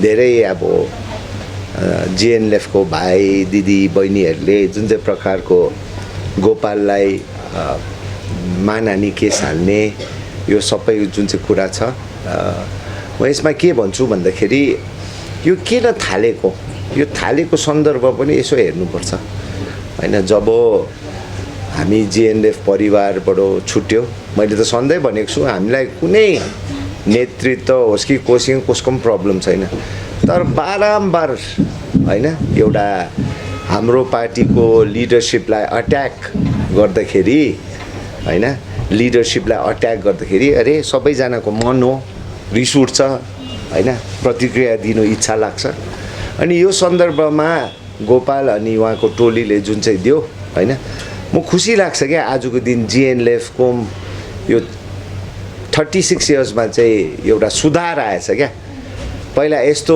धेरै अब जिएनएलएफको भाइ दिदी बहिनीहरूले जुन चाहिँ प्रकारको गोपाललाई मानहानि केस हाल्ने यो सबै जुन चाहिँ कुरा छ, म यसमा के भन्छु भन्दाखेरि यो किन थालेको, यो थालेको सन्दर्भ पनि यसो हेर्नुपर्छ हैन। जब हामी जिएनएलएफ परिवारबाट छुट्यो, मैले त सधैँ भनेको छु हामीलाई कुनै नेतृत्व होस् कि कसैको पनि प्रब्लम छैन, तर बारम्बार हैन एउटा हाम्रो पार्टीको लिडरसिपलाई अट्याक गर्दाखेरि हैन, लिडरसिपलाई अट्याक गर्दाखेरि अरे सबैजनाको मन हो, रिस उठ्छ हैन, प्रतिक्रिया दिनु इच्छा लाग्छ। अनि यो सन्दर्भमा गोपाल अनि उहाँको टोलीले जुन चाहिँ दियो हैन, म खुसी लाग्छ क्या आजको दिन जिएनएलएफको यो 36 इयर्समा चाहिँ एउटा सुधार आएछ क्या। पहिला यस्तो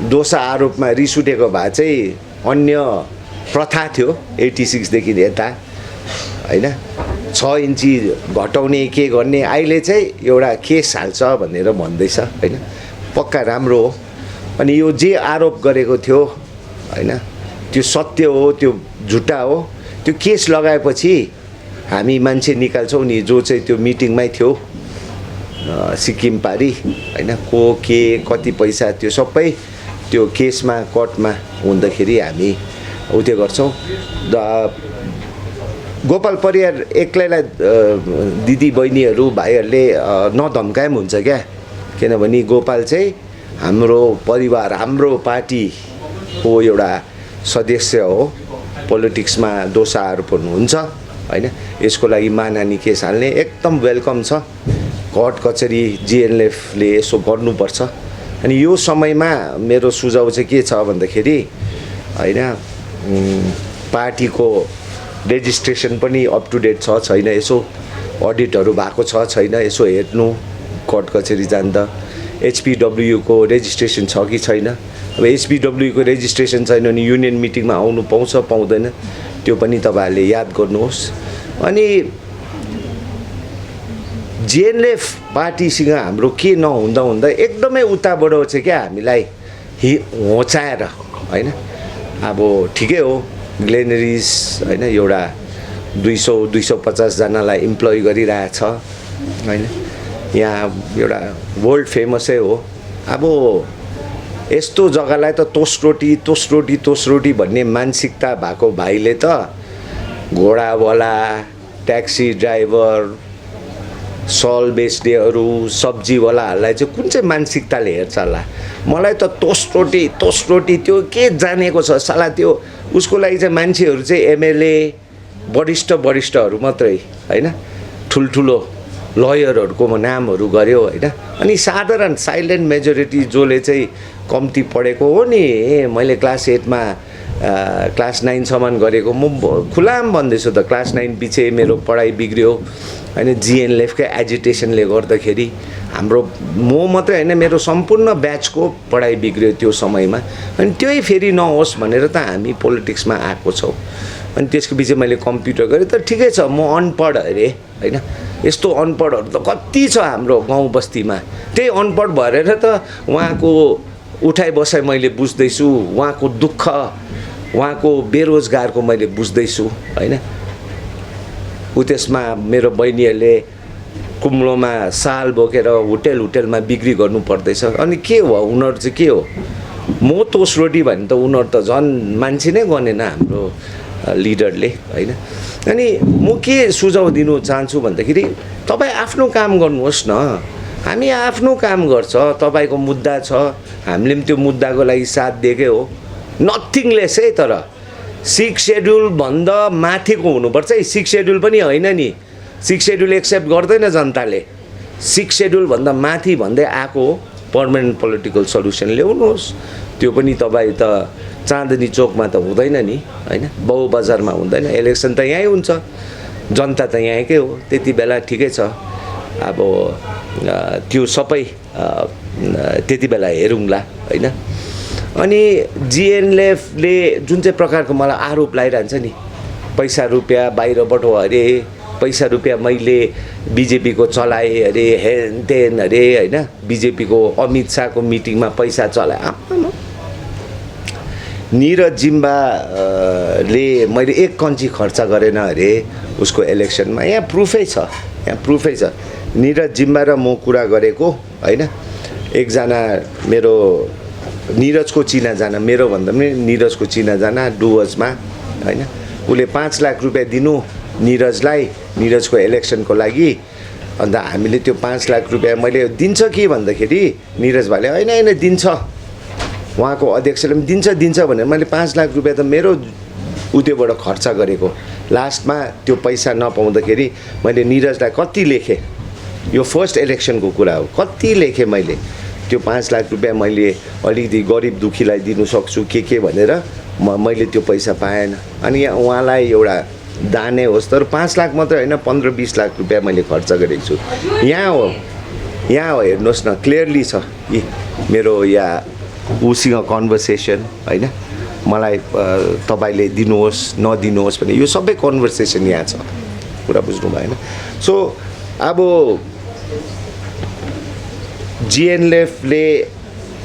दोषा आरोपमा रिस उठेको भए चाहिँ अन्य प्रथा थियो 86 देखि यता हैन, 6 इन्ची घटाउने के गर्ने, अहिले चाहिँ एउटा केस हाल्छ भनेर भन्दैछ हैन, पक्का राम्रो हो। अनि यो जे आरोप गरेको थियो हैन, त्यो सत्य हो, त्यो झुटा हो, त्यो केस लगाएपछि हामी मान्छे निकाल्छौँ नि, जो चाहिँ त्यो मिटिङमै थियो सिक्किम पारी हैन, को के कति पैसा त्यो सबै त्यो केसमा कोर्टमा हुँदाखेरि हामी उत्यो गर्छौँ। गोपाल परियार एक्लैलाई दिदी बहिनीहरू भाइहरूले नधम्काए पनि हुन्छ क्या, किनभने गोपाल चाहिँ हाम्रो परिवार हाम्रो पार्टीको एउटा सदस्य हो, पोलिटिक्समा दोषा आरोप हुन्छ हैन, यसको लागि मानहानि केस हाल्ने एकदम वेलकम छ। कोर्ट कचहरी जिएनएलएफले यसो गर्नुपर्छ। अनि यो समयमा मेरो सुझाव चाहिँ के छ भन्दाखेरि हैन, पार्टीको रेजिस्ट्रेसन पनि अप टु डेट छ छैन, यसो अडिटहरू भएको छ छैन, यसो हेर्नु कोर्ट कचहरी जाँदा। एचपीडब्ल्यू को रेजिस्ट्रेसन छ कि छैन, अब एचपीडब्ल्यू को रेजिस्ट्रेसन छैन भने युनियन मिटिङमा आउनु पाउँछ पाउँदैन, त्यो पनि तपाईहरुले याद गर्नुहोस्। अनि जिएनएलएफ पार्टीसँग हाम्रो के नहुँदा हुँदा एकदमै उताबाट चाहिँ क्या हामीलाई होचाएर हैन। अब ठिकै हो, ग्लेनरिस हैन एउटा 200-250 जनालाई इम्प्लोय गरिरहेछ हैन, यहाँ एउटा वर्ल्ड फेमसै हो। अब यस्तो जग्गालाई त तोसरोटी भन्ने मानसिकता भएको भाइले त घोडावाला, ट्याक्सी ड्राइभर, सल बेच्नेहरू, सब्जीवालाहरूलाई चाहिँ कुन चाहिँ मानसिकताले हेर्छ होला। मलाई त तोसरोटी त्यो के जानेको छ साला, त्यो उसको लागि चाहिँ मान्छेहरू चाहिँ एमएलए वरिष्ठहरू मात्रै हैन, ठुल्ठुलो लयरहरूको नामहरू गर्यो हैन। अनि साधारण साइलेन्ट मेजोरिटी जसले चाहिँ कम्ती पढेको हो नि, मैले क्लास 8 मा क्लास 9 सम्म गरेको, म खुलाम भन्दैछु त क्लास 9 पछि मेरो पढाइ बिग्रियो हैन, जिएनएलएफकै एजिटेसनले गर्दाखेरि हाम्रो म मात्रै हैन मेरो सम्पूर्ण ब्याचको पढाइ बिग्रियो त्यो समयमा। अनि त्यही फेरि नहोस् भनेर त हामी पोलिटिक्समा आएको छौँ। अनि त्यसको पछि मैले कम्प्युटर गरेँ, त ठिकै छ, म अनपढ अरे हैन, यस्तो अनपढहरू त कति छ हाम्रो गाउँ बस्तीमा। त्यही अनपढ भएर त उहाँको उठाइ बसाइ मैले बुझ्दैछु, उहाँको दुःख, उहाँको बेरोजगारको मैले बुझ्दैछु हैन। त्यसमा मेरो बहिनीहरूले कुम्लोमा साल बोकेर होटलमा बिक्री गर्नु पर्दैछ। अनि के हो उनीहरू चाहिँ के हो, म तोसरोटी भने त उनीहरू त झन् मान्छे नै गनेन हाम्रो लिडरले हैन। अनि म के सुझाव दिनु चाहन्छु भन्दाखेरि तपाईँ आफ्नो काम गर्नुहोस् न, हामी आफ्नो काम गर्छ, तपाईँको मुद्दा छ, हामीले पनि त्यो मुद्दाको लागि साथ दिएकै हो, नथिङ लेस है। तर 6 शेड्युल भन्दा माथिको हुनुपर्छ है, 6 शेड्युल पनि होइन नि, 6 शेड्युल एक्सेप्ट गर्दैन जनताले, 6 शेड्युल भन्दा माथि भन्दै आएको हो। पर्मानेन्ट पोलिटिकल सल्युसन ल्याउनुहोस्, त्यो पनि तपाईँ त चाँदनी चोकमा त हुँदैन नि हैन, बाउ बजारमा हुँदैन, इलेक्सन त यहीँ हुन्छ, जनता त यहीँकै हो। त्यति बेला ठिकै छ, अब त्यो सबै त्यति बेला हेरौँला हैन। अनि जिएनएलएफले जुन चाहिँ प्रकारको मलाई आरोप लगाइरहन्छ नि, पैसा रुपियाँ बाहिरबाट अरे पैसा रुपियाँ मैले बिजेपीको चलाएँ अरे हेन तेन अरे होइन बिजेपीको अमित शाहको मिटिङमा पैसा चलाए निरज जिम्बाले मैले 1 कन्ची खर्च गरेन अरे उसको इलेक्सनमा। यहाँ प्रुफै छ निरज जिम्बा र म कुरा गरेको होइन। एकजना मेरो निरजको चिनाजाना मेरो भन्दा पनि निरजको चिनाजाना डुवर्समा होइन उसले 5 लाख रुपियाँ दिनु निरजलाई निरजको इलेक्सनको लागि। अन्त हामीले त्यो 5 लाख रुपियाँ मैले दिन्छ कि भन्दाखेरि निरज भाइले होइन दिन्छ उहाँको अध्यक्षले पनि दिन्छ भनेर मैले 5 लाख रुपियाँ त मेरो उद्योगबाट खर्च गरेको। लास्टमा त्यो पैसा नपाउँदाखेरि मैले निरजलाई कति लेखेँ, यो फर्स्ट इलेक्सनको कुरा हो, कति लेखेँ मैले त्यो 5 लाख रुपियाँ मैले अलिकति गरिब दुखीलाई दिनु सक्छु के भनेर मैले त्यो पैसा पाएन। अनि यहाँ उहाँलाई एउटा दाने होस् तर 5 लाख मात्रै होइन 15-20 लाख रुपियाँ मैले खर्च गरेको छु। यहाँ हो हेर्नुहोस् न क्लियरली छ यी मेरो यहाँ उसँग कन्भर्सेसन होइन। मलाई तपाईले दिनुहोस् नदिनुहोस् भने यो सबै कन्भर्सेसन यहाँ छ, कुरा बुझ्नु भएन। सो अब जिएनएलएफले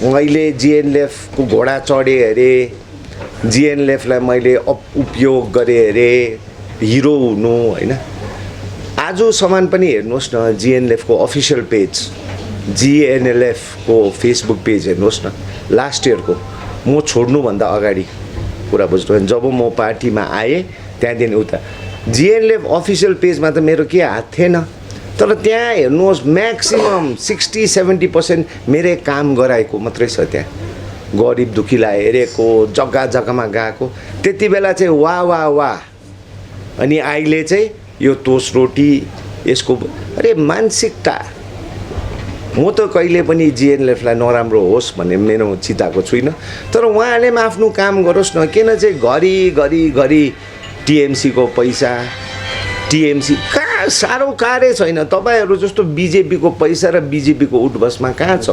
मैले जिएनएलएफको घोडा चढेँ अरे, जिएनएलएफलाई मैले उपयोग गरेँ अरे हिरो हुनु होइन। आजसम्म पनि हेर्नुहोस् न जिएनएलएफको अफिसियल पेज जिएनएलएफको फेसबुक पेज हेर्नुहोस् न लास्ट इयरको म छोड्नुभन्दा अगाडि, कुरा बुझ्नु जब म पार्टीमा आएँ त्यहाँदेखि उता जिएनएलएफ अफिसियल पेजमा त मेरो के हात थिएन। तर त्यहाँ हेर्नुहोस् म्याक्सिमम 60-70% मेरै काम गराएको मात्रै छ। त्यहाँ गरिब दुखीलाई हेरेको जग्गा जग्गामा गएको त्यति बेला चाहिँ वाह। अनि अहिले चाहिँ यो तोस रोटी यसको अरे मानसिकता। म त कहिले पनि जिएनएलएफलाई नराम्रो होस् भन्ने मेरो चिताको छुइनँ। तर उहाँले पनि आफ्नो काम गरोस् न, किन चाहिँ घरि टिएमसीको पैसा टिएमसी कहाँ साह्रो कार्य छैन। तपाईहरू जस्तो बिजेपीको पैसा र बिजेपीको उठबसमा कहाँ छ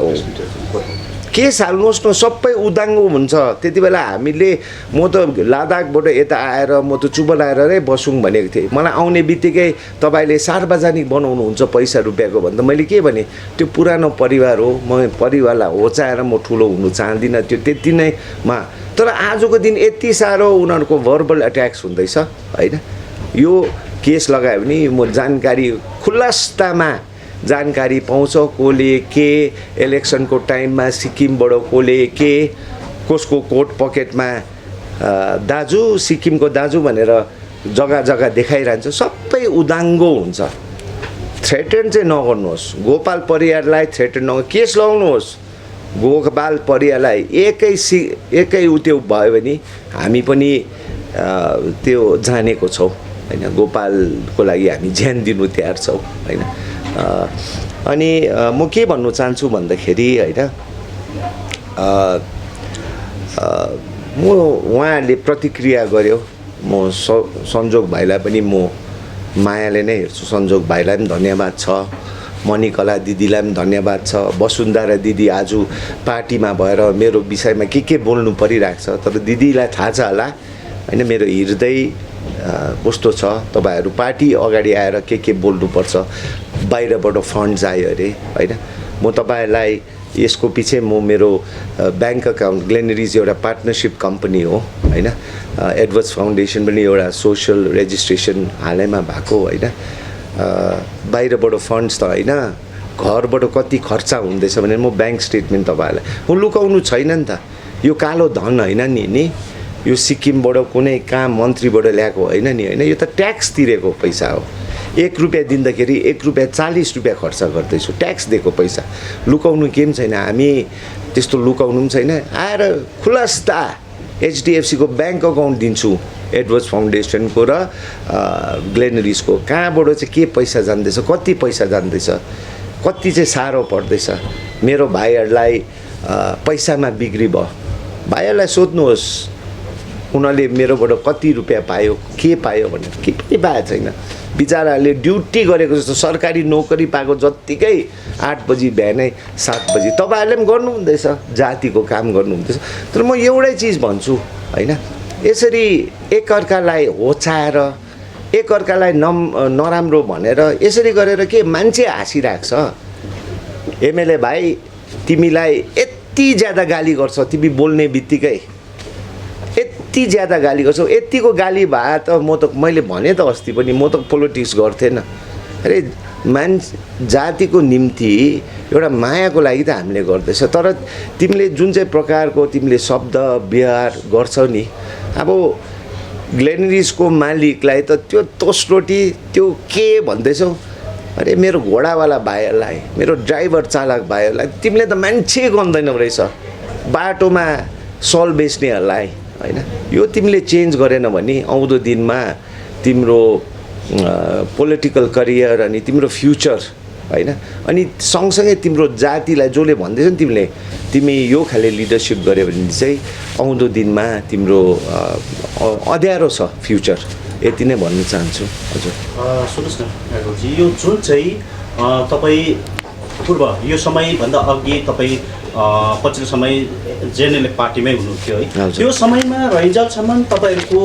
के साल्नुहोस् न, सबै उदाङ्गो हुन्छ। त्यति बेला हामीले म त लद्दाखबाट यता आएर म त चुप लाएर बसौँ भनेको थिएँ। मलाई आउने बित्तिकै तपाईँले सार्वजनिक बनाउनुहुन्छ पैसा रुपियाँको भन्दा मैले के भने त्यो पुरानो परिवार हो, म परिवारलाई होचाएर म ठुलो हुनु चाहदिनँ त्यो त्यति नै मा। तर आजको दिन यति साह्रो उनीहरूको भर्बल एट्याक्स हुँदैछ होइन। यो केस लगायो भने म जानकारी खुलस्तामा जानकारी पाउँछ कसले के इलेक्सनको टाइममा सिक्किमबाट कसले के कसको कोट पकेटमा दाजु सिक्किमको दाजु भनेर जग्गा जग्गा देखाइरहन्छ। सबै उदाङ्गो हुन्छ। थ्रेटन चाहिँ नगर्नुहोस्, गोपाल परियारलाई थ्रेटन केस लगाउनुहोस्। गोपाल परियारलाई एकै उत्यो भयो भने हामी पनि त्यो जानेको छौँ होइन। गोपालको लागि हामी ज्यान दिनु तयार छौँ होइन। अनि म के भन्नु चाहन्छु भन्दाखेरि होइन म उहाँहरूले प्रतिक्रिया गर्यो, म सन्जोग भाइलाई पनि म मायाले नै हेर्छु। सन्जोग भाइलाई पनि धन्यवाद छ, मणिकला दिदीलाई पनि धन्यवाद छ, वसुन्धरा दिदी आज पार्टीमा भएर मेरो विषयमा के बोल्नु परिरहेको छ। तर दिदीलाई थाहा छ होला होइन मेरो हृदय कस्तो छ। तपाईहरू पार्टी अगाडि आएर के बोल्नुपर्छ, बाहिरबाट फन्ड्स आयो अरे होइन। म तपाईँहरूलाई यसको पछि म मेरो ब्याङ्क अकाउन्ट ग्लेनरिज एउटा पार्टनरसिप कम्पनी हो होइन। एडवर्ड्स फाउन्डेसन पनि एउटा सोसल रेजिस्ट्रेसन हालैमा भएको होइन। बाहिरबाट फन्ड्स त होइन, घरबाट कति खर्च हुँदैछ भने म ब्याङ्क स्टेटमेन्ट तपाईँहरूलाई म लुकाउनु छैन नि त। यो कालो धन होइन नि यो सिक्किमबाट कुनै काम मन्त्रीबाट ल्याएको होइन नि होइन। यो त ट्याक्स तिरेको पैसा हो। 1 रुपियाँ दिँदाखेरि 1 रुपियाँ 40 रुपियाँ खर्च गर्दैछु, ट्याक्स दिएको पैसा। लुकाउनु के पनि छैन, हामी त्यस्तो लुकाउनु पनि छैन। आएर खुलस्ता एचडिएफसीको ब्याङ्क अकाउन्ट दिन्छु एडवर्ड्स फाउन्डेसनको र ग्लेनरिजको। कहाँबाट चाहिँ के पैसा जाँदैछ, कति पैसा जाँदैछ, कति चाहिँ साह्रो पर्दैछ। मेरो भाइहरूलाई पैसामा बिक्री भयो, भाइहरूलाई सोध्नुहोस् उनीहरूले मेरोबाट कति रुपियाँ पायो के पायो भनेर के पनि पाएको छैन। बिचराहरूले ड्युटी गरेको जस्तो सरकारी नोकरी पाएको जत्तिकै 8 बजी बिहानै 7 बजी तपाईँहरूले पनि गर्नु हुँदैछ, जातिको काम गर्नु हुँदैछ। तर म एउटै चिज भन्छु होइन, यसरी एकअर्कालाई होचाएर एकअर्कालाई नराम्रो भनेर यसरी गरेर के मान्छे हाँसिरहेको छ। एमएलए भाइ तिमीलाई यति ज्यादा गाली गर्छ, तिमी बोल्ने बित्तिकै यति ज्यादा गाली गर्छौ, यतिको गाली भए त मैले भने त अस्ति पनि म त पोलिटिक्स गर्थेन। अरे जातिको निम्ति एउटा मायाको लागि त हामीले गर्दैछ। तर तिमीले जुन चाहिँ प्रकारको तिमीले शब्द व्यवहार गर्छौ नि, अब ग्लेनरिसको मालिकलाई त त्यो तोसरोटी त्यो के भन्दैछौ? अरे मेरो घोडावाला भाइहरूलाई, मेरो ड्राइभर चालक भाइहरूलाई तिमीले त मान्छे गन्दैनौ रहेछ। बाटोमा सल बेच्नेहरूलाई होइन, यो तिमीले चेन्ज गरेन भने आउँदो दिनमा तिम्रो पोलिटिकल करियर अनि तिम्रो फ्युचर होइन, अनि सँगसँगै तिम्रो जातिलाई जसले भन्दैछ नि तिमी यो खाले लिडरसिप गऱ्यो भने चाहिँ आउँदो दिनमा तिम्रो अँध्यारो छ फ्युचर। यति नै भन्न चाहन्छु। हजुर सुन्नुहोस् न राघवजी, यो जुन चाहिँ तपाईँ पूर्व यो समयभन्दा अघि तपाईँ पछिल्लो समय जेएनएलएफ पार्टीमै हुनुहुन्थ्यो है, त्यो समयमा रहिन्जेलसम्म तपाईँहरूको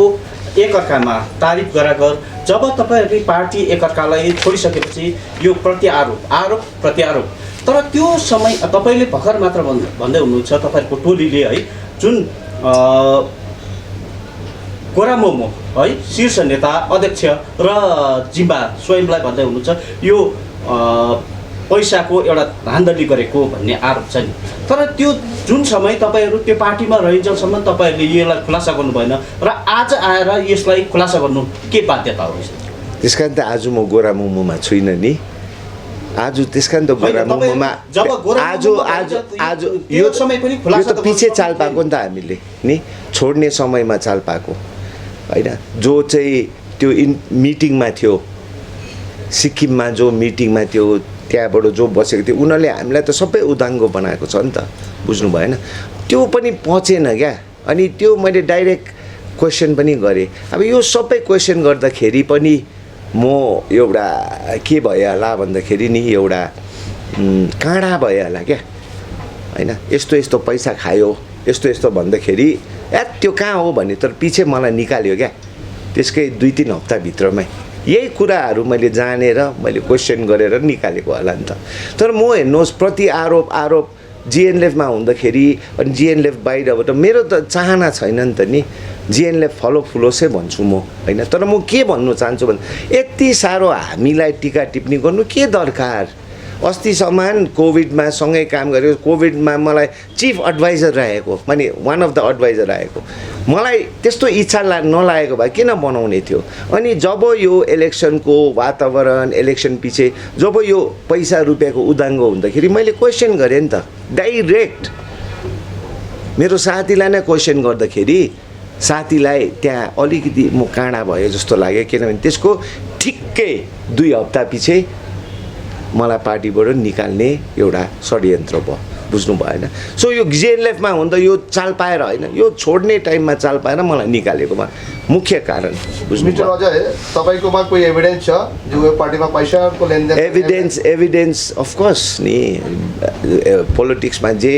एकअर्कामा तारिफ गरागर, जब तपाईँहरूले पार्टी एकअर्कालाई छोडिसकेपछि यो आरोप प्रत्यारोप, तर त्यो समय तपाईँले भर्खर मात्र भन्दै हुनुहुन्छ तपाईँहरूको टोलीले है, जुन गोरा मोमो है शीर्ष नेता अध्यक्ष र जिम्बा स्वयंलाई भन्दै हुनुहुन्छ यो पैसाको एउटा धान्धली गरेको भन्ने आरोप छ नि। तर त्यो जुन समय तपाईँहरू त्यो पार्टीमा रहिन्जेलसम्म तपाईँहरूले यसलाई खुलासा गर्नु भएन र आज आएर यसलाई खुलासा गर्नु के बाध्यता हो? त्यस कारण त आज म गोरा मोमोमा छुइनँ नि। आज त्यस कारण त गोरा मोमोमा आज यो समय पनि खुलासा त पछि चाल पाएको नि त हामीले नि, छोड्ने समयमा चाल पाएको होइन। जो चाहिँ त्यो मिटिङमा थियो, सिक्किममा जो मिटिङमा थियो, त्यहाँबाट जो बसेको थियो, उनीहरूले हामीलाई त सबै उदाङ्गो बनाएको छ नि त, बुझ्नु भएन? त्यो पनि पचेन क्या। अनि त्यो मैले डाइरेक्ट क्वेसन पनि गरेँ। अब यो सबै क्वेसन गर्दाखेरि पनि म एउटा के भयो होला भन्दाखेरि नि एउटा काँडा भयो होला क्या होइन। यस्तो पैसा खायो यस्तो भन्दाखेरि त्यो कहाँ हो भने तर पछि मलाई निकाल्यो क्या त्यसकै 2-3 हप्ताभित्रमै। यही कुराहरू मैले जानेर मैले क्वेसन गरेर निकालेको होला नि त। तर म हेर्नुहोस् प्रति आरोप जिएनएलएफमा हुँदाखेरि अनि जिएनएलएफ बाहिरबाट मेरो त चाहना छैन नि त नि, जिएनएलएफ फलोफुलोसै भन्छु म होइन। तर म के भन्नु चाहन्छु भने यति साह्रो हामीलाई टिका टिप्पणी गर्नु के दरकार? अस्तिसम्म कोभिडमा सँगै काम गरेको, कोभिडमा मलाई चिफ एडभाइजर रहेको, माने वान अफ द एडभाइजर रहेको, मलाई त्यस्तो इच्छा नलागेको भए किन बनाउने थियो? अनि जब यो इलेक्सनको वातावरण इलेक्सन पछि जब यो पैसा रुपियाँको उदाङ्गो हुँदाखेरि मैले क्वेसन गरेँ नि त डाइरेक्ट। मेरो साथीलाई नै क्वेसन गर्दाखेरि साथीलाई त्यहाँ अलिकति म काँडा भयो जस्तो लाग्यो, किनभने त्यसको ठिक्कै 2 हप्ता पछि मलाई पार्टीबाट निकाल्ने एउटा षड्यन्त्र भयो, बुझ्नु भएन? सो यो जिएनएलएफमा हुँदा यो चाल पाएर होइन, यो छोड्ने टाइममा चाल पाएर मलाई निकालेकोमा मुख्य कारण बुझ्नु। मिस्टर अजय, तपाईँकोमा कोही एभिडेन्स छ जो यो पार्टीमा पैसाको लेनदेन? एभिडेन्स अफकोर्स नि, पोलिटिक्समा जे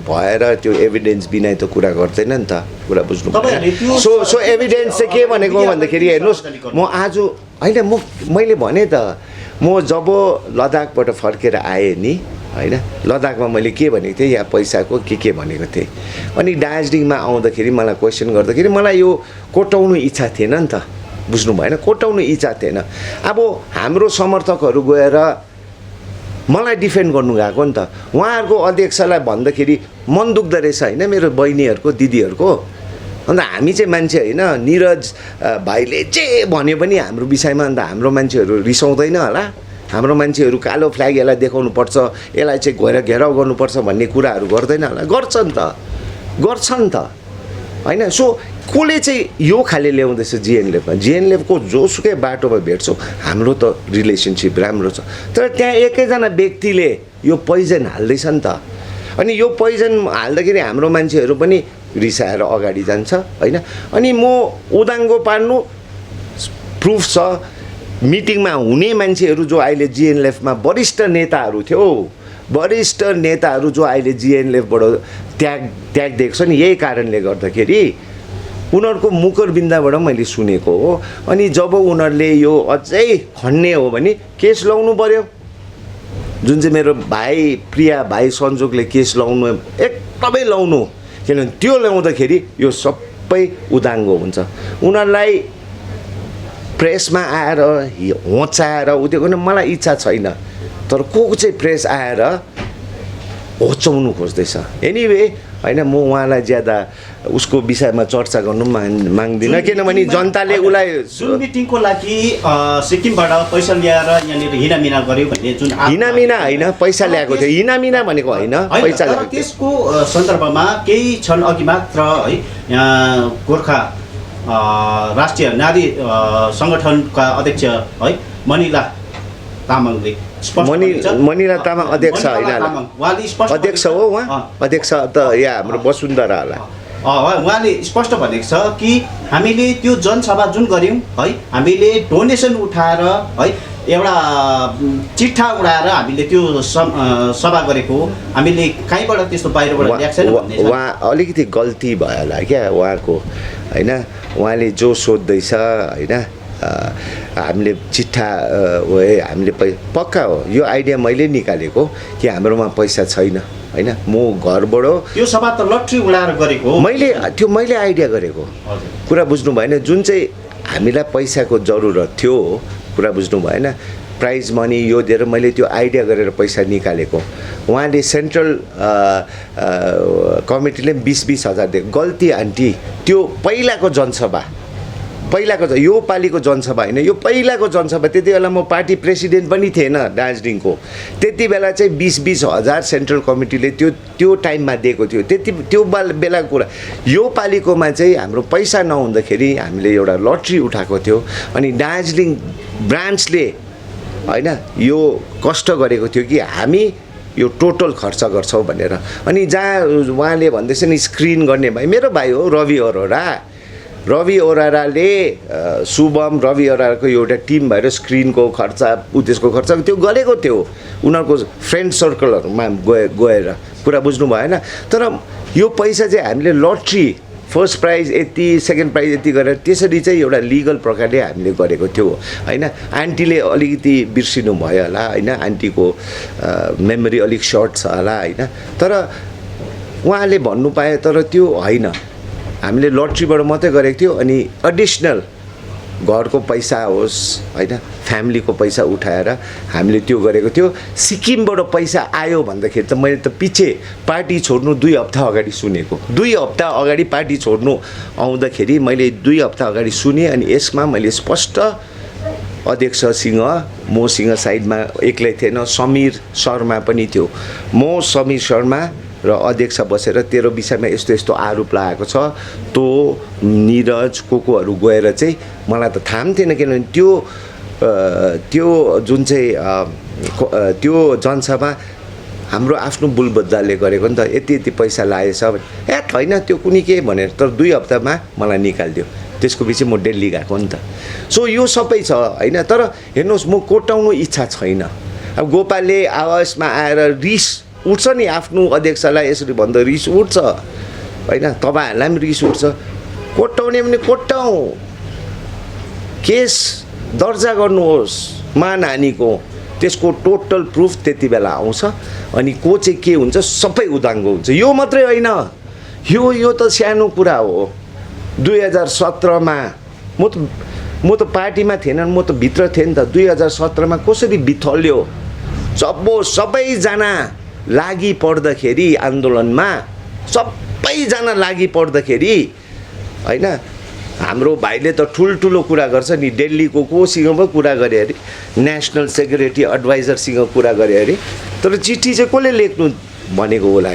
भएर त्यो एभिडेन्स बिना त कुरा गर्दैन नि त, कुरा बुझ्नु भएन? सो एभिडेन्स चाहिँ के भनेको भन्दाखेरि हेर्नुहोस्, म आज होइन मैले भने त म जब लद्दाखबाट फर्केर आएँ नि होइन, लद्दाखमा मैले के भनेको थिएँ, यहाँ पैसाको के भनेको थिएँ। अनि दार्जिलिङमा आउँदाखेरि मलाई क्वेसन गर्दाखेरि मलाई यो कोटाउनु इच्छा थिएन नि त, बुझ्नु भएन? कोटाउनु इच्छा थिएन। अब हाम्रो समर्थकहरू गएर मलाई डिफेन्ड गर्नु गएको नि त, उहाँहरूको अध्यक्षलाई भन्दाखेरि मन दुख्दो रहेछ होइन मेरो बहिनीहरूको दिदीहरूको। अन्त हामी चाहिँ मान्छे होइन, निरज भाइले जे भन्यो पनि हाम्रो विषयमा अन्त हाम्रो मान्छेहरू रिसाउँदैन होला? हाम्रो मान्छेहरू कालो फ्ल्याग यसलाई देखाउनुपर्छ, यसलाई चाहिँ घेराउ गर्नुपर्छ भन्ने कुराहरू गर्दैन होला? गर्छन् त होइन? सो कसले चाहिँ यो खाले ल्याउँदैछ जिएनएलएफमा? जिएनएलएफको जोसुकै बाटोमा भेट्छौँ, हाम्रो त रिलेसनसिप राम्रो छ, तर त्यहाँ एकैजना व्यक्तिले यो पोइजन हाल्दैछ नि त। अनि यो पोइजन हाल्दाखेरि हाम्रो मान्छेहरू पनि रिसाएर अगाडि जान्छ होइन। अनि म उदाङ्गो पार्नु प्रुफ छ, मिटिङमा हुने मान्छेहरू जो अहिले जिएनएलएफमा वरिष्ठ नेताहरू थियो, वरिष्ठ नेताहरू जो अहिले जिएनएलएफबाट त्याग दिएको छ नि, यही कारणले गर्दाखेरि उनीहरूको मुकरबिन्दाबाट मैले सुनेको हो। अनि जब उनीहरूले यो अझै खन्ने हो भने केस लाउनु पर्यो। जुन चाहिँ मेरो भाइ प्रिया भाइ संजोगले केस लाउनु एकदमै लाउनु, किनभने त्यो ल्याउँदाखेरि यो सबै उदाङ्गो हुन्छ। उनीहरूलाई प्रेसमा आएर होचाएर उयो गर्ने मलाई इच्छा छैन, तर को चाहिँ प्रेस आएर होचाउनु खोज्दैछ। एनिवे होइन, म उहाँलाई ज्यादा उसको विषयमा चर्चा गर्नु माग्दिनँ, किनभने जनताले उसलाई जुन मिटिङको लागि सिक्किमबाट पैसा ल्याएर यहाँनिर हिनामिना गर्यो भन्ने जुन हिनामिना होइन, पैसा ल्याएको थियो। हिनामिना भनेको होइन, पैसा ल्याएको थियो। त्यसको सन्दर्भमा केही क्षण अघि मात्र है यहाँ गोर्खा राष्ट्रिय नारी सङ्गठनका अध्यक्ष है मनिला तामाङले मनिला तामाङ अध्यक्ष होइन, अध्यक्ष हो उहाँ, अध्यक्ष त यहाँ हाम्रो वसुन्धरा होला। उहाँले स्पष्ट भनेको छ कि हामीले त्यो जनसभा जुन गऱ्यौँ है, हामीले डोनेसन उठाएर है एउटा चिट्ठा उडाएर हामीले त्यो सभा गरेको, हामीले कहीँबाट त्यस्तो बाहिरबाट ल्याएको छैन भन्ने छ। उहाँ अलिकति गल्ती भयो होला क्या उहाँको होइन। उहाँले जो सोध्दैछ होइन, हामीले चिट्ठा हामीले पक्का हो यो आइडिया मैले निकालेको कि हाम्रोमा पैसा छैन होइन। म घरबाट यो सभा त लट्री उडाएर गरेको हो, मैले आइडिया गरेको कुरा बुझ्नु भएन। जुन चाहिँ हामीलाई पैसाको जरुरत थियो, कुरा बुझ्नु भएन, प्राइज मनी यो दिएर मैले त्यो आइडिया गरेर पैसा निकालेको। उहाँले सेन्ट्रल कमिटीले 20-20 हजार दिएको। गल्ती आन्टी, त्यो पहिलाको जनसभा, यो पालिको जनसभा होइन, यो पहिलाको जनसभा। त्यति बेला म पार्टी प्रेसिडेन्ट पनि थिएन दार्जिलिङको। त्यति बेला चाहिँ 20-20 हजार सेन्ट्रल कमिटीले त्यो टाइममा दिएको थियो। त्यो बेलाको कुरा। यो पालिकोमा चाहिँ हाम्रो पैसा नहुँदाखेरि हामीले एउटा लट्री उठाएको थियो। अनि दार्जिलिङ ब्रान्चले होइन यो कष्ट गरेको थियो कि हामी यो टोटल खर्च गर्छौँ भनेर। अनि जहाँ उहाँले भन्दैछ नि स्क्रिन गर्ने भाइ, मेरो भाइ हो रवि ओराराले शुभम रवि ओराराको एउटा टिम भएर स्क्रिनको खर्च त्यसको खर्च त्यो गरेको थियो उनीहरूको फ्रेन्ड सर्कलहरूमा गएर। कुरा बुझ्नु भएन। तर यो पैसा चाहिँ हामीले लट्री फर्स्ट प्राइज यति, सेकेन्ड प्राइज यति गरेर त्यसरी चाहिँ एउटा लिगल प्रकारले हामीले गरेको थियो होइन। आन्टीले अलिकति बिर्सिनु भयो होला होइन, आन्टीको मेमोरी अलिक सर्ट छ होला होइन। तर उहाँले भन्नु पाए, तर त्यो होइन, हामीले लट्रीबाट मात्रै गरेको थियो। अनि एडिसनल घरको पैसा होस् होइन, फ्यामिलीको पैसा उठाएर हामीले त्यो गरेको थियो। सिक्किमबाट पैसा आयो भन्दाखेरि त मैले त पछि पार्टी छोड्नु 2 हप्ता अगाडि सुनेको। 2 हप्ता अगाडि पार्टी छोड्नु आउँदाखेरि मैले 2 हप्ता अगाडि सुने। अनि यसमा मैले स्पष्ट अध्यक्षसँग मसँग साइडमा एक्लै थिएन, समीर शर्मा पनि थियो। म समीर शर्मा र अध्यक्ष बसेर तेरो विषयमा यस्तो यस्तो आरोप लगाएको छ, तो निरज कोकोहरू गएर चाहिँ मलाई त थाहा पनि थिएन, किनभने त्यो जुन चाहिँ त्यो जनसभा हाम्रो आफ्नो बुलबद्दाले गरेको नि त। यति पैसा लागेछ भने होइन त्यो कुनै के भनेर, तर 2 हप्तामा मलाई निकालिदियो। त्यसको पछि म दिल्ली गएको नि त। सो यो सबै छ होइन। तर हेर्नुहोस्, म कोटाउनु इच्छा छैन। अब गोपालले आवासमा आएर रिस उठ्छ नि, आफ्नो अध्यक्षलाई यसरी भन्दा रिस उठ्छ होइन, तपाईँहरूलाई पनि रिस उठ्छ। कोट्टाउने भने कोट्टाउँ, केस दर्जा गर्नुहोस् मानहानीको, त्यसको टोटल प्रुफ त्यति बेला आउँछ। अनि को चाहिँ के हुन्छ सबै उदाङ्गो हुन्छ। यो मात्रै होइन, यो त सानो कुरा हो। 2017मा म त पार्टीमा थिएन, म त भित्र थिएँ नि त। 2017मा कसरी बिथल्यो, जब सबैजना लागि पर्दाखेरि आन्दोलनमा, सबैजना लागि पर्दाखेरि होइन, हाम्रो भाइले त ठुल्ठुलो कुरा गर्छ नि। दिल्लीको कोसँग पो कुरा गरे अरे, नेसनल सेक्युरिटी एडभाइजरसँग कुरा गरे अरे। तर चिठी चाहिँ कसले लेख्नु भनेको होला,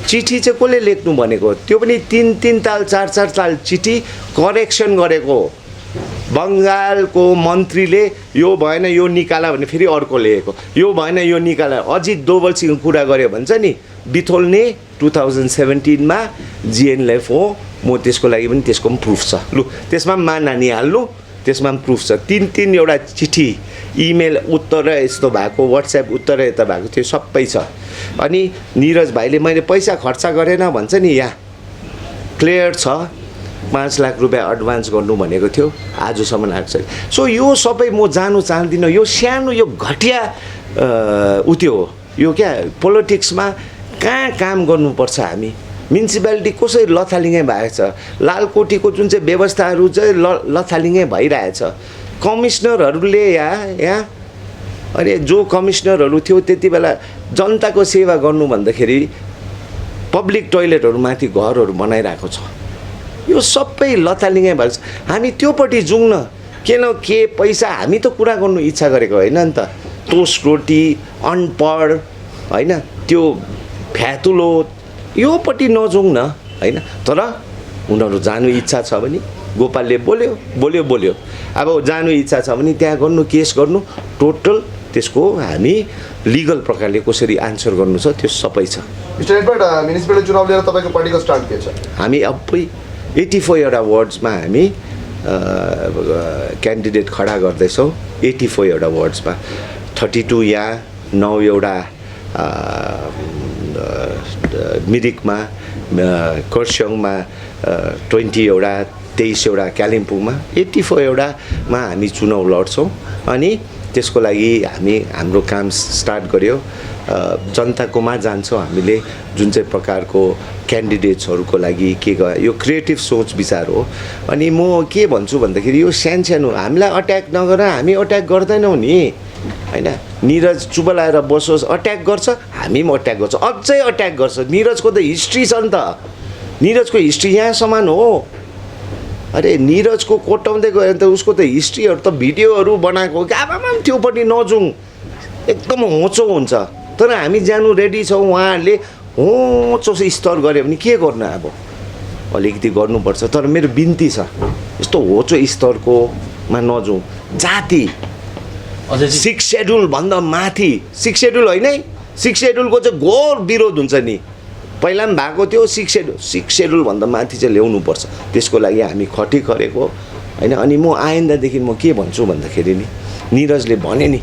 चिठी चाहिँ कसले लेख्नु भनेको, त्यो पनि 3-3 ताल 4-4 ताल चिठी करेक्सन गरेको। बङ्गालको मन्त्रीले यो भएन यो निकाला भने फेरि अर्को लेखेको, यो भएन यो निकाला। अजित डोभालसँग कुरा गर्यो भन्छ नि बिथोल्ने 2017मा जिएनएलएफ हो। म त्यसको लागि पनि त्यसको पनि प्रुफ छ। लु त्यसमा पनि मानहानी हाल्नु, त्यसमा पनि प्रुफ छ। 3-3 एउटा चिठी, इमेल उत्तर यस्तो भएको, व्हाट्सएप उत्तर यता भएको थियो, सबै छ। अनि निरज भाइले मैले पैसा खर्च गरेन भन्छ नि, यहाँ क्लियर छ। 5 लाख रुपियाँ एडभान्स गर्नु भनेको थियो, आजसम्म आएको छैन। सो यो सबै म जानु चाहदिनँ। यो सानो यो घटिया उत्यो हो यो क्या पोलिटिक्समा कहाँ काम गर्नुपर्छ। हामी म्युनिसिपालिटी कसरी लथालिङ्गै भएको छ, लालकोटीको जुन चाहिँ व्यवस्थाहरू चाहिँ लथालिङ्गै भइरहेछ। कमिसनरहरूले यहाँ अरे जो कमिसनरहरू थियो त्यति बेला जनताको सेवा गर्नु भन्दाखेरि पब्लिक टोइलेटहरू माथि घरहरू बनाइरहेको छ। यो सबै लथालिङ्गै भएको छ। हामी त्योपट्टि जाउँ न। के पैसा हामी त कुरा गर्नु इच्छा गरेको होइन नि त। टोस्ट रोटी अनपढ होइन त्यो फ्यातुलो योपट्टि नजाउँ न होइन। तर उनीहरू जानु इच्छा छ भने गोपालले बोल्यो अब जानु इच्छा छ भने त्यहाँ गर्नु, केस गर्नु, टोटल त्यसको हामी लिगल प्रकारले कसरी आन्सर गर्नु छ त्यो सबै छ। मिस्टर एडवर्ड, म्युनिसिपल चुनाव लिएर तपाईँको पार्टीको स्ट्यान्ड के छ? हामी अबै 84 वटा वार्ड्समा हामी क्यान्डिडेट खडा गर्दैछौँ। 84 वटा वार्ड्समा 32 यहाँ, 9 एउटा मिरिकमा, खरसाङमा 20 एउटा, 23 एउटा कालिम्पोङमा, 84 एउटामा हामी चुनाव लड्छौँ। अनि त्यसको लागि हाम्रो काम स्टार्ट गर्यो। जनताकोमा जान्छौँ हामीले जुन चाहिँ प्रकारको क्यान्डिडेट्सहरूको लागि के यो क्रिएटिभ सोच विचार हो। अनि म के भन्छु भन्दाखेरि यो सानो हामीलाई अट्याक नगर, हामी अट्याक गर्दैनौँ नि होइन। निरज चुप लाएर बसोस्, अट्याक गर्छ हामी पनि अट्याक गर्छ, अझै अट्याक गर्छ। निरजको त हिस्ट्री छ नि त, निरजको हिस्ट्री यहाँसम्म हो। अरे निरजको कोटाउँदै गयो भने त उसको त हिस्ट्रीहरू त भिडियोहरू बनाएको गाबामा पनि त्योपट्टि नजाउँ, एकदम होचो हुन्छ। तर हामी जानु रेडी छौँ। उहाँहरूले होचो स्तर गऱ्यो भने के गर्नु, अब अलिकति गर्नुपर्छ। तर मेरो बिन्ती छ यस्तो होचो स्तरकोमा नजाउँ। जाति 6 सेड्युल भन्दा माथि, 6 सेड्युल होइन है, 6 सेड्युलको चाहिँ घोर विरोध हुन्छ नि। पहिला पनि भएको थियो 6 सेड्युल भन्दा माथि चाहिँ ल्याउनुपर्छ। त्यसको लागि हामी खटेको होइन। अनि म आइन्दादेखि म के भन्छु भन्दाखेरि नि, निरजले भने नि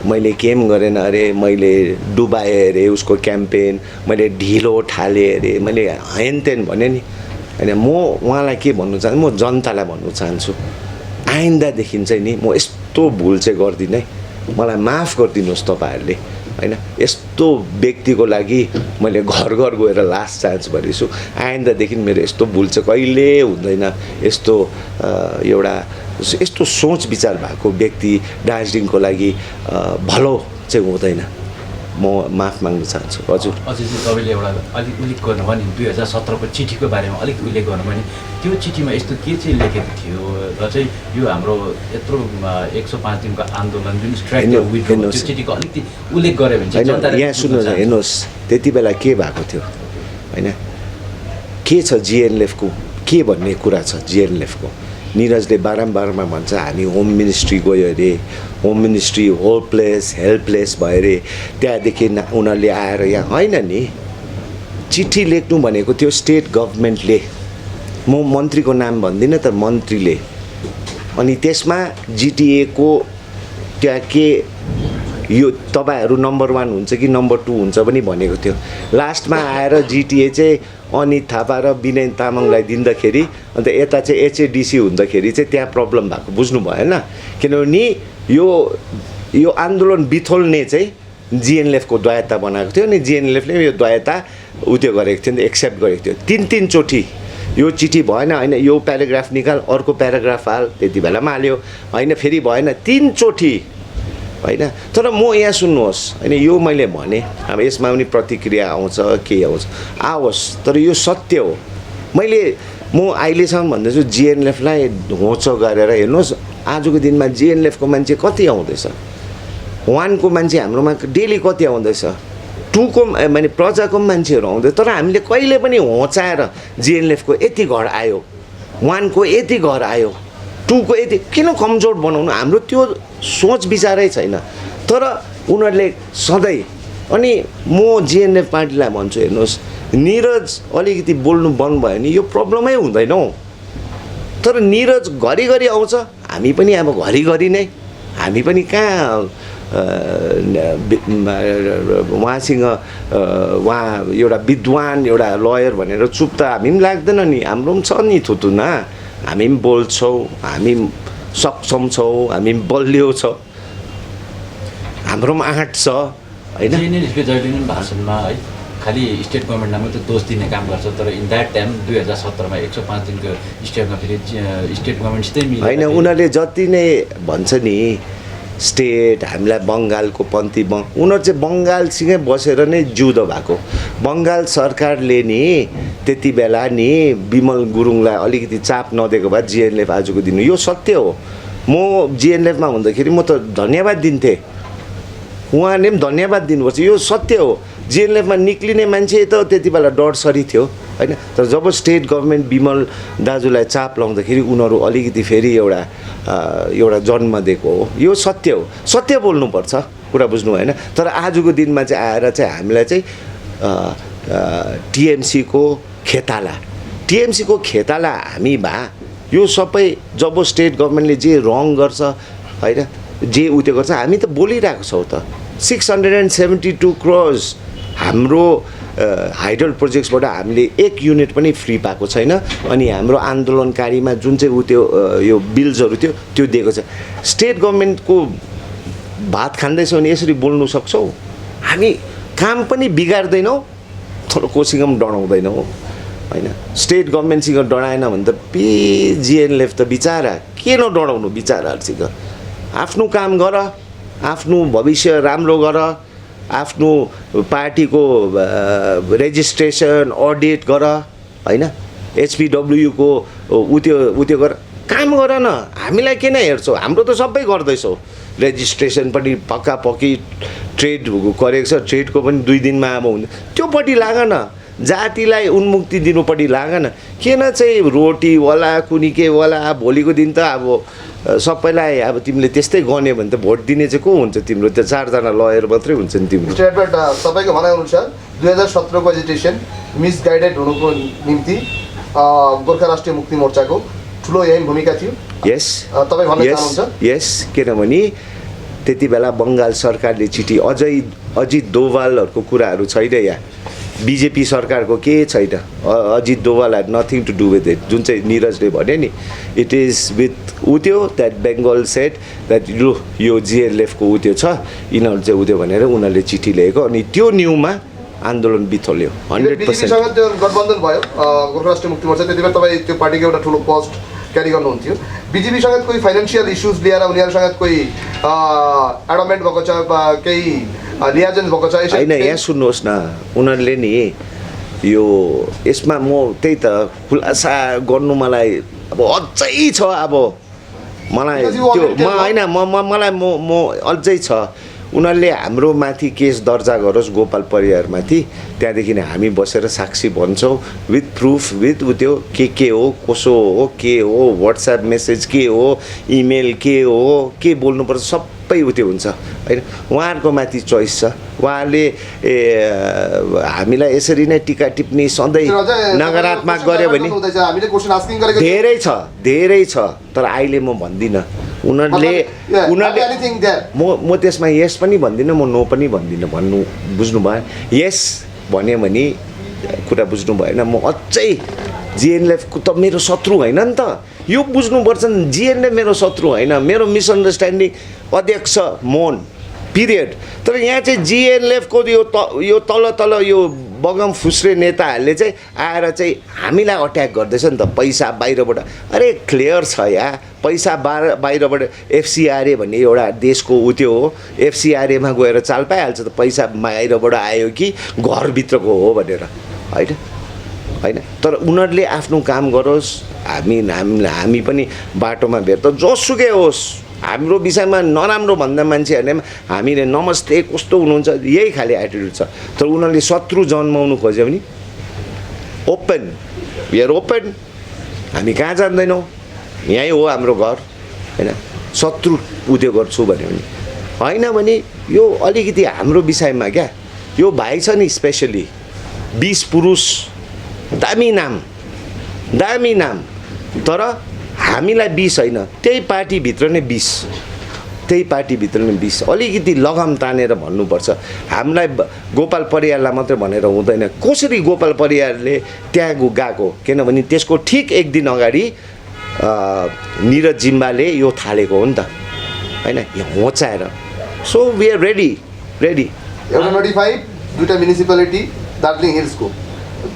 मैले केम गरेन अरे, मैले डुबाएँ अरे उसको क्याम्पेन, मैले ढिलो ठालेँ अरे, मैले हेनतेन भने नि होइन। म उहाँलाई के भन्नु चाहन्छु, म जनतालाई भन्नु चाहन्छु आइन्दादेखि चाहिँ नि म यस्तो भुल चाहिँ गर्दिनँ है। मलाई माफ गरिदिनुहोस् तपाईँहरूले होइन। यस्तो व्यक्तिको लागि मैले घर गएर लास्ट चान्स भनेको छु। आइन्दादेखि मेरो यस्तो भुल चाहिँ कहिले हुँदैन। एउटा यस्तो सोच विचार भएको व्यक्ति दार्जिलिङको लागि भलो चाहिँ हुँदैन। म माफ माग्न चाहन्छु। हजुर अझै चाहिँ तपाईँले एउटा अलिक उल्लेख गर्नुभयो नि 2017को चिठीको बारेमा अलिक उल्लेख गर्नुभयो नि, त्यो चिठीमा यस्तो के चाहिँ लेखेको थियो र चाहिँ यो हाम्रो यत्रो 105 दिनको आन्दोलन जुन स्ट्राइक त्यो चिठीको अलिकति उल्लेख गऱ्यो भने चाहिँ यहाँ सुन्नुहोस्, हेर्नुहोस् त्यति बेला के भएको थियो होइन। के छ जिएनएलएफको के भन्ने कुरा छ। जिएनएलएफको निरजले बारम्बारमा भन्छ हामी होम मिनिस्ट्री गयो अरे, होम मिनिस्ट्री होपलेस हेल्पलेस भयो अरे, त्यहाँदेखि उनीहरूले आएर यहाँ होइन नि। चिठी लेख्नु भनेको थियो स्टेट गभर्मेन्टले, म मन्त्रीको नाम भन्दिनँ त मन्त्रीले। अनि त्यसमा जिटिएको त्यहाँ के यो तपाईँहरू नम्बर 1 हुन्छ कि नम्बर 2 हुन्छ पनि भनेको थियो। लास्टमा आएर जिटिए चाहिँ अनित थापा र विनय तामाङलाई दिँदाखेरि अन्त यता चाहिँ एचएडिसी हुँदाखेरि चाहिँ त्यहाँ प्रब्लम भएको बुझ्नु भएन। किनभने यो आन्दोलन बिथोल्ने चाहिँ जिएनएलएफको द्वयता बनाएको थियो। अनि जिएनएलएफले यो द्वयता उत्यो गरेको थियो नि, एक्सेप्ट गरेको थियो। 3 चोटि यो चिठी भएन होइन, यो प्याराग्राफ निकाल, अर्को प्याराग्राफ हाल, त्यति बेलामा हाल्यो होइन, फेरि भएन, 3 चोटि होइन। तर म यहाँ सुन्नुहोस् होइन, यो मैले भने अब यसमा पनि प्रतिक्रिया आउँछ के आउँछ आओस्, तर यो सत्य हो। म अहिलेसम्म भन्दैछु जिएनएलएफलाई होचो गरेर हेर्नुहोस्। आजको दिनमा जिएनएलएफको मान्छे कति आउँदैछ, 1 को मान्छे हाम्रोमा डेली कति आउँदैछ, 2 को माने प्रजाको मान्छेहरू आउँदैछ। तर हामीले कहिले पनि होचाएर जिएनएलएफको यति घर आयो, 1 को यति घर आयो, 2 को यति किन कमजोर बनाउनु, हाम्रो त्यो सोच विचारै छैन। तर उनीहरूले सधैँ अनि म जिएनएलएफ पार्टीलाई भन्छु हेर्नुहोस्, निरज अलिकति बोल्नु बन्द भयो भने यो प्रब्लमै हुँदैन हौ। तर निरज घरिघरि आउँछ, हामी पनि अब घरिघरि नै हामी पनि कहाँ उहाँसँग उहाँ एउटा विद्वान एउटा लयर भनेर चुप त हामी पनि लाग्दैन नि, हाम्रो पनि छ नि थुतुना, हामी पनि बोल्छौँ, हामी सक्षम छौँ, हामी पनि बलियो छ, हाम्रो पनि आँट छ होइन। जिएनएलएफले जहिले पनि भाषणमा है खालि स्टेट गभर्मेन्टलाई मात्रै दोष दिने काम गर्छ, तर इन द्याट टाइम 2017मा 105 दिनको स्टेटमा फेरि स्टेट गभर्मेन्टसितै मिलेर होइन, उनीहरूले जति नै भन्छ नि स्टेट हामीलाई बङ्गालको पन्थी उनीहरू चाहिँ बङ्गालसँगै बसेर नै जुदो भएको। बङ्गाल सरकारले नि त्यति बेला नि विमल गुरुङलाई अलिकति चाप नदिएको भए जिएनएलएफ आजको दिन यो सत्य हो। म जिएनएलएफमा हुँदाखेरि म त धन्यवाद दिन्थेँ, उहाँले पनि धन्यवाद दिनुपर्छ, यो सत्य हो। जिएनएलएफमा निक्लिने मान्छे त त्यति बेला डरसरी थियो होइन, तर जब स्टेट गभर्मेन्ट विमल दाजुलाई चाप लाउँदाखेरि उनीहरू अलिकति फेरि एउटा जन्म दिएको हो। यो सत्य हो, सत्य बोल्नुपर्छ, कुरा बुझ्नु भएन। तर आजको दिनमा चाहिँ आएर चाहिँ हामीलाई चाहिँ टिएमसीको खेताला हामी यो सबै जब स्टेट गभर्मेन्टले जे रङ गर्छ होइन, जे उत्यो गर्छ, हामी त बोलिरहेको छौँ त। 672 करोड हाम्रो हाइडल प्रोजेक्ट्सबाट हामीले 1 युनिट पनि फ्री पाएको छैन। अनि हाम्रो आन्दोलनकारीमा जुन चाहिँ उत्यो यो बिल्सहरू थियो त्यो दिएको छ। स्टेट गभर्मेन्टको भात खाँदैछौँ भने यसरी बोल्नु सक्छौँ हामी, काम पनि बिगार्दैनौँ तर कोसँग पनि डराउँदैनौँ होइन। स्टेट गभर्मेन्टसँग डराएन भने त जिएनएलएफ त बिचारा के नडराउनु, बिचाराहरूसँग आफ्नो काम गर, आफ्नो भविष्य राम्रो गर, आफ्नो पार्टीको रेजिस्ट्रेसन अडिट गर होइन, एचपिडब्ल्यूको उत्यो गर, काम गर न, हामीलाई किन हेर्छौ, हाम्रो त सबै गर्दैछौ। रेजिस्ट्रेसन पनि पक्की ट्रेड गरेको छ, ट्रेडको पनि 2 दिनमा अब हुन्छ, त्योपट्टि लाग न, जातिलाई उन्मुक्ति दिनुपट्टि लाग न, किन चाहिँ रोटीवाला कुनिकेवाला भोलिको दिन त अब सबैलाई अब तिमीले त्यस्तै गर्ने भने त भोट दिने चाहिँ को हुन्छ, तिम्रो त 4 जना लयर मात्रै हुन्छ नि तिम्रो। स्टेटमेन्ट तपाईँको भनाइअनुसार 2017को एजिटेसन मिसगाइडेड हुनुको निम्ति गोर्खा राष्ट्रिय मुक्ति मोर्चाको ठुलो यही भूमिका थियो। यस तपाईँ भन्न चाहनुहुन्छ? यस, किनभने त्यति बेला बङ्गाल सरकारले चिठी अजित दोभालहरूको कुराहरू छैन, यहाँ बिजेपी सरकारको के छैन, Ajit Doval had nothing to do with it, जुन चाहिँ निरजले भन्यो नि, इट इज विथ उत्यो द्याट बेङ्गल सेट द्याट यो जिएनएलएफको उत्यो छ, यिनीहरू चाहिँ उत्यो भनेर उनीहरूले चिठी लेखेको, अनि त्यो न्युमा आन्दोलन बिथोल्यो 100%। बिजेपीसँग त्यो गठबन्धन भयो गोर्खा राष्ट्रिय मुक्ति मोर्चा, त्यति बेला तपाईँ त्यो पार्टीको एउटा ठुलो पोस्ट क्यारी गर्नुहुन्थ्यो। बिजेपीसँग कोही फाइनेन्सियल इस्युज लिएर उनीहरूसँग कोही एडमेन्ट भएको छ, केही लियाजन भएको छ? होइन, यहाँ सुन्नुहोस् न, उनीहरूले नि यो यसमा म त्यही त खुलासा गर्नु मलाई अब अझै छ, अब मलाई त्यो होइन मलाई म अझै छ। उनीहरूले हाम्रो माथि केस दर्जा गरोस् गोपाल परियारमाथि, त्यहाँदेखि हामी बसेर साक्षी भन्छौँ विथ प्रुफ, विथ उत्यो के हो, कसो हो, के हो, व्हाट्सएप मेसेज के हो, इमेल के हो, के बोल्नुपर्छ सबै उत्यो हुन्छ होइन। उहाँहरूको माथि चोइस छ, उहाँले हामीलाई यसरी नै टिका टिप्पणी सधैँ नकारात्मक गर्यो भने धेरै छ, तर अहिले म भन्दिनँ। उनीहरूले म त्यसमा यस पनि भन्दिनँ, म नो पनि भन्दिनँ, बुझ्नु भयो? यस भन्यो भने कुरा बुझ्नु भएन, म अझै जिएनएलएफको त मेरो शत्रु होइन नि त, यो बुझ्नुपर्छ नि। जिएनएलएफ मेरो शत्रु होइन, मेरो मिसअन्डरस्ट्यान्डिङ अध्यक्ष मोहन पिरियड। तर यहाँ चाहिँ जिएनएलएफको यो तल यो बगम फुस्रे नेताहरूले चाहिँ आएर चाहिँ हामीलाई अट्याक गर्दैछ नि त, पैसा बाहिरबाट। अरे क्लियर छ यहाँ, पैसा बाहिरबाट एफसिआरए भन्ने एउटा देशको उत्यो हो, एफसिआरएमा गएर चाल पाइहाल्छ त पैसा बाहिरबाट आयो कि घरभित्रको हो भनेर होइन। तर उनीहरूले आफ्नो काम गरोस्, हामी पनि बाटोमा भेट्दा जोसुकै होस्, हाम्रो विषयमा नराम्रो भन्दा मान्छेहरूले हामीले नमस्ते कस्तो हुनुहुन्छ यही खाले एटिट्युड छ। तर उनीहरूले शत्रु जन्माउनु खोज्यो भने ओपन, वी आर ओपन, हामी कहाँ जान्दैनौँ, यहीँ हो हाम्रो घर होइन। शत्रु उद्यो गर्छु भन्यो भने होइन भने यो अलिकति हाम्रो विषयमा क्या, यो भाइ छ नि स्पेसली 20 पुरुष, दामी नाम, तर हामीलाई 20 होइन, त्यही पार्टीभित्र नै 20 त्यही पार्टीभित्र नै बिस अलिकति लगाम तानेर भन्नुपर्छ। हामीलाई गोपाल परियारलाई मात्रै भनेर हुँदैन। कसरी गोपाल परियारले त्यहाँ गएको, किनभने त्यसको ठिक एक दिन अगाडि निरज जिम्बाले यो थालेको हो नि त, होइन, होचाएर। So we are ready. एउटा नोटिफाइड दुईवटा म्युनिसिपालिटी दार्जिलिङ हिल्सको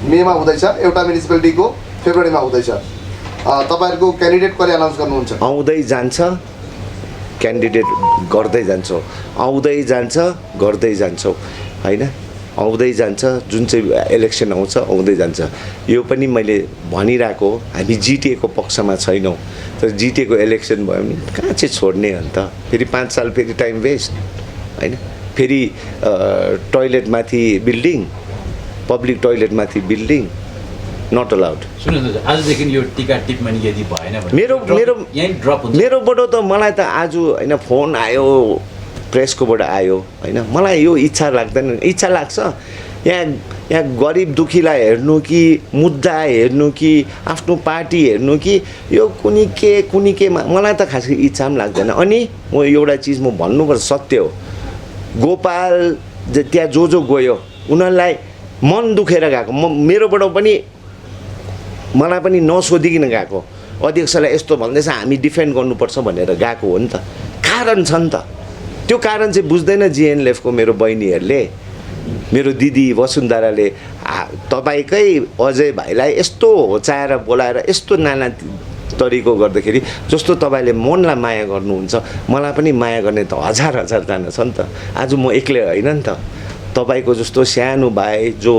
मेमा हुँदैछ, एउटा म्युनिसिपालिटीको फेब्रुअरीमा हुँदैछ। तपाईँहरूको क्यान्डिडेट कहिले अनाउन्स गर्नुहुन्छ? आउँदै जान्छ, क्यान्डिडेट गर्दै जान्छौँ, आउँदै जान्छ गर्दै जान्छौँ, होइन, आउँदै जान्छ। जुन चाहिँ इलेक्सन आउँछ आउँदै जान्छ। यो पनि मैले भनिरहेको, हामी जिटिएको पक्षमा छैनौँ, तर जिटिएको इलेक्सन भयो भने कहाँ चाहिँ छोड्ने अन्त, फेरि 5 साल फेरि टाइम वेस्ट, होइन। फेरि टोइलेटमाथि बिल्डिङ, पब्लिक टोइलेटमाथि बिल्डिङ, नट अलाउड। सुन्नुहोस्, आजदेखि यो टिका टिप्पणी यदि भएन भने यहीँ ड्रप हुन्छ। मेरोबाट त मलाई त आज होइन फोन आयो, प्रेसकोबाट आयो, होइन, मलाई यो इच्छा लाग्दैन। इच्छा लाग्छ यहाँ गरिब दुखीलाई हेर्नु कि मुद्दा हेर्नु कि आफ्नो पार्टी हेर्नु कि यो कुनी केमा मलाई त खासै इच्छा पनि लाग्दैन। अनि म एउटा चिज म भन्नुपर्छ, सत्य हो, गोपाल त्यहाँ जो गयो उनीहरूलाई मन दुखेर गएको। मेरोबाट पनि मलाई पनि नसोधिकन गएको, अध्यक्षलाई यस्तो भन्दैछ हामी डिफेन्ड गर्नुपर्छ भनेर गएको हो नि त। कारण छ नि त, त्यो कारण चाहिँ बुझ्दैन जिएनएलएफको मेरो बहिनीहरूले, मेरो दिदी वसुन्धराले। तपाईँकै अजय भाइलाई यस्तो होचाएर बोलाएर यस्तो नाना तरिको गर्दाखेरि जस्तो तपाईँले मनलाई माया गर्नुहुन्छ, मलाई पनि माया गर्ने त हजार जना छ नि त। आज म एक्लै होइन नि त, तपाईँको जस्तो सानो भाइ जो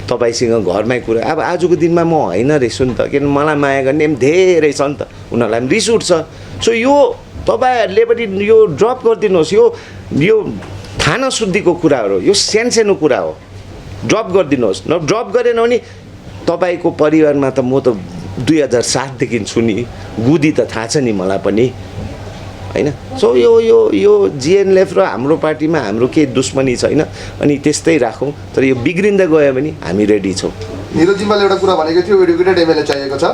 तपाईँसँग घरमै कुरा, अब आजको दिनमा म होइन रहेछु नि त, किन मलाई माया गर्ने पनि धेरै छ नि त, उनीहरूलाई पनि रिस उठ्छ। सो यो तपाईँहरूले पनि यो ड्रप गरिदिनुहोस्। यो थाहा नसुद्धिको कुराहरू, यो सानो कुरा हो, ड्रप गरिदिनुहोस्। ड्रप गरेन भने तपाईँको परिवारमा त म त 2007देखि छु नि, गुदी त थाहा छ नि मलाई पनि, होइन। सो यो जिएनएलएफ र हाम्रो पार्टीमा हाम्रो केही दुश्मनी छैन, अनि त्यस्तै राखौँ। तर यो बिग्रिँदै गयो भने हामी रेडी छौँ। निरज जिम्बाले एउटा कुरा भनेको थियो, एडुकेटेड एमएलए चाहिएको छ।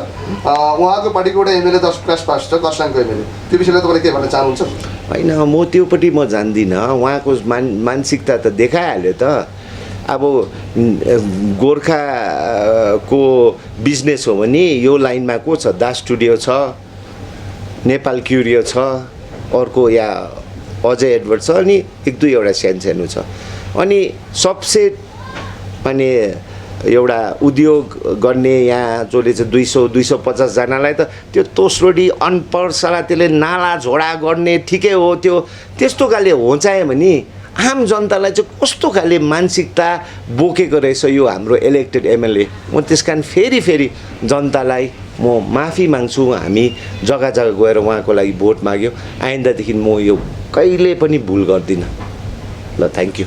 उहाँको पार्टीको एउटा एमएलए 10 क्लास पास छ, खरसाङको एमएलए। त्यो विषयलाई तपाईँले के भन्न चाहनुहुन्छ? होइन, म त्योपट्टि म जान्दिनँ। उहाँको मानसिकता त देखाइहाल्यो त। अब गोर्खाको बिजनेस हो भने यो लाइनमा को छ? दास स्टुडियो छ, नेपाल क्युरियो छ, अर्को यहाँ अजय एडवर्ड छ, अनि 1-2 सानो छ। अनि सबसे माने एउटा उद्योग गर्ने यहाँ जसले चाहिँ 200-250 जनालाई त त्यो तोसरोडी अनपढ साला त्यसले नाला झोडा गर्ने ठिकै हो। त्यस्तो खाले होचायो भने आम जनतालाई चाहिँ कस्तो खाले मानसिकता बोकेको रहेछ यो हाम्रो इलेक्टेड एमएलए। म त्यस कारण फेरि जनतालाई म माफी माग्छु। हामी जग्गा गएर उहाँको लागि भोट माग्यो, आइन्दादेखि म यो कहिले पनि भुल गर्दिनँ। ल, थ्याङ्क यू।